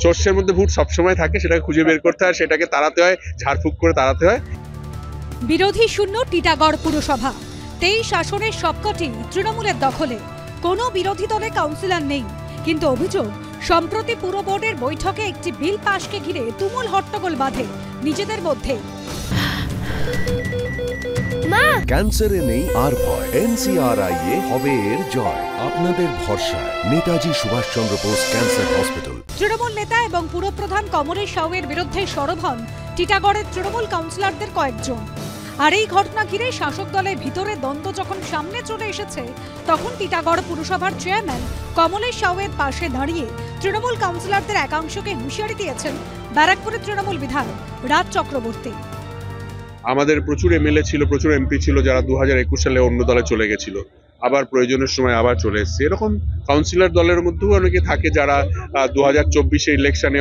সর্ষের মধ্যে ভূত সবসময় থাকে, সেটাকে খুঁজে বের করতে হয়, সেটাকে তাড়াতে হয়, ঝাড়ফুঁক করে তাড়াতে হয়। বিরোধী শূন্য টিটাগড় পুরসভা, 23 আসনের সবকটি তৃণমূলের দখলে, কোনো বিরোধী দলে কাউন্সিলর নেই। কিন্তু অভিযোগ, সম্প্রতি পুর বোর্ডের বৈঠকে একটি বিল পাশকে ঘিরে তুমুল হট্টগোল বাধে নিজেদের মধ্যে। ক্যান্সারে নেই আর ভয়, NCRI হবে এর জয়। আপনাদের ভরসা নেতাজি সুভাষচন্দ্র বোস ক্যান্সার হসপিটাল। তৃণমূল নেতা এবং পুরপ্রধান কমলেশ সাউয়ের বিরুদ্ধে সরব হন টিটাগড়ের তৃণমূল কাউন্সিলরদের কয়েকজন। আর এই ঘটনা ঘিরে শাসক দলের ভিতরে দ্বন্দ্ব যখন সামনে চলে এসেছে, তখন টিটাগড় পুরসভার চেয়ারম্যান কমলেশ সাউয়ের পাশে দাঁড়িয়ে তৃণমূল কাউন্সিলরদের একাংশকে হুঁশিয়ারি দিয়েছেন ব্যারাকপুরের তৃণমূল বিধায়ক রাজ চক্রবর্তী। আমাদের প্রচুর MLA ছিল, প্রচুর MP ছিল যারা 2021 সালে অন্য দলে চলে গেছিল, আবার প্রয়োজনের সময় আবার চলে এসেছে। এরকম কাউন্সিলর দলের মধ্যেও অনেকে থাকে যারা 2024 ইলেকশনে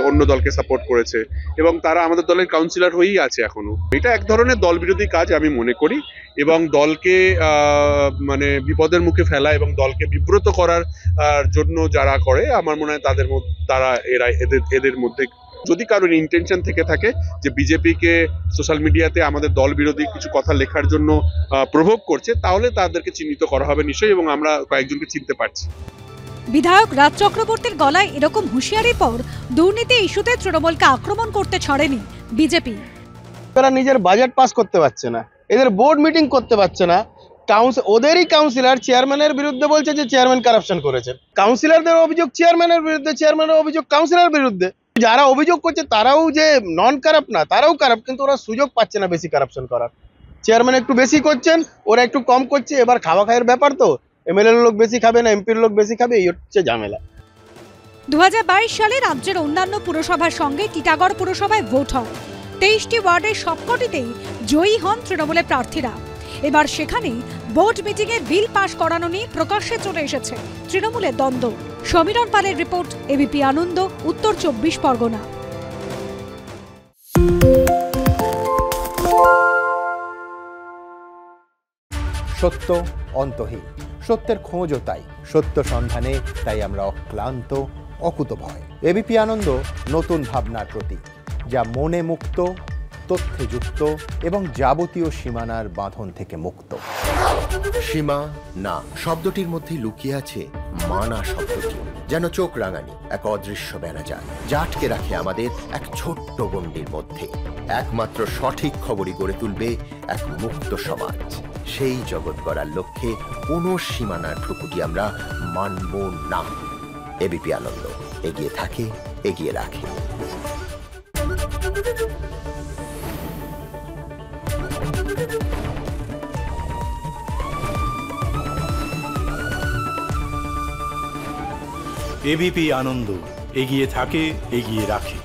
অন্য দলকে সাপোর্ট করেছে এবং তারা আমাদের দলের কাউন্সিলর হয়েই আছে এখনো। এটা এক ধরনের দল বিরোধী কাজ আমি মনে করি, এবং দলকে মানে বিপদের মুখে ফেলা এবং দলকে বিব্রত করার জন্য যারা করে, আমার মনে হয় এদের মধ্যে যদি কারোর ইন্টেনশন থেকে থাকে যে বিজেপিকে সোশ্যাল মিডিয়াতে আমাদের দল বিরোধী কিছু কথা লেখার জন্য প্রভোগ করছে, তাহলে তাদেরকে চিহ্নিত করা হবে নিশ্চয়ই, এবং আমরা কয়েকজনকে চিনতে পারছি। বিধায়ক রাজ চক্রবর্তীর গলায় এরকম হুঁশিয়ারির পর দুর্নীতি ইস্যুতে তৃণমূলকে আক্রমণ করতে ছাড়েনি বিজেপি। তারা নিজের বাজেট পাস করতে পারছে না, এদের বোর্ড মিটিং করতে পারছে না। ওদেরই কাউন্সিলর চেয়ারম্যানের বিরুদ্ধে বলছে যে চেয়ারম্যান কারাপশন করেছে। কাউন্সিলরদের অভিযোগ চেয়ারম্যানের বিরুদ্ধে, চেয়ারম্যানের অভিযোগ কাউন্সিলরের বিরুদ্ধে। যারা অভিযোগ করছে তারাও যে নন কারাপ্ট না, তারাও কারাপ্ট, কিন্তু ওরা সুযোগ পাচ্ছে না বেশি কারাপশন করার। চেয়ারম্যান একটু বেশি করছেন, ওরা একটু কম করছে। এবার খাওয়া খাওয়ার ব্যাপার তো, MLA লোক বেশি খাবে না এমপির লোক বেশি খাবে, এই হচ্ছে ঝামেলা। 2022 সালে রাজ্যের অন্যান্য পুরসভার সঙ্গে টিটাগড় পুরসভায় ভোট হয়। 23টি ওয়ার্ডের সবকটিতেই জয়ী হন তৃণমূলের প্রার্থীরা। এবার সেখানে বোর্ড মিটিংয়ে বিল পাশ করানো নিয়ে প্রকাশ্যে চলে এসেছে তৃণমূলের দ্বন্দ্ব। সমীরণ পালের রিপোর্ট, এবিপি আনন্দ, উত্তর 24 পরগনা। সত্য অন্তহীন, সত্যের খোঁজও তাই, সত্য সন্ধানে তাই আমরা অক্লান্ত, অকুতভয়। এবিপি আনন্দ নতুন ভাবনার প্রতীক, যা মনে মুক্ত, তথ্যে যুক্ত এবং যাবতীয় সীমানার বাঁধন থেকে মুক্ত। সীমা না শব্দটির মধ্যে লুকিয়ে আছে মানা শব্দটি, যেন চোখ রাঙানি এক অদৃশ্য ব্যানাজার, যা আটকে রাখে আমাদের এক ছোট্ট গণ্ডির মধ্যে। একমাত্র সঠিক খবরই গড়ে তুলবে এক মুক্ত সমাজ। সেই জগৎ গড়ার লক্ষ্যে কোনো সীমানার ঠুকুটি আমরা মানব না। এবিপি আনন্দ এগিয়ে থাকে, এগিয়ে রাখে। এবিপি আনন্দ এগিয়ে থাকে, এগিয়ে রাখে।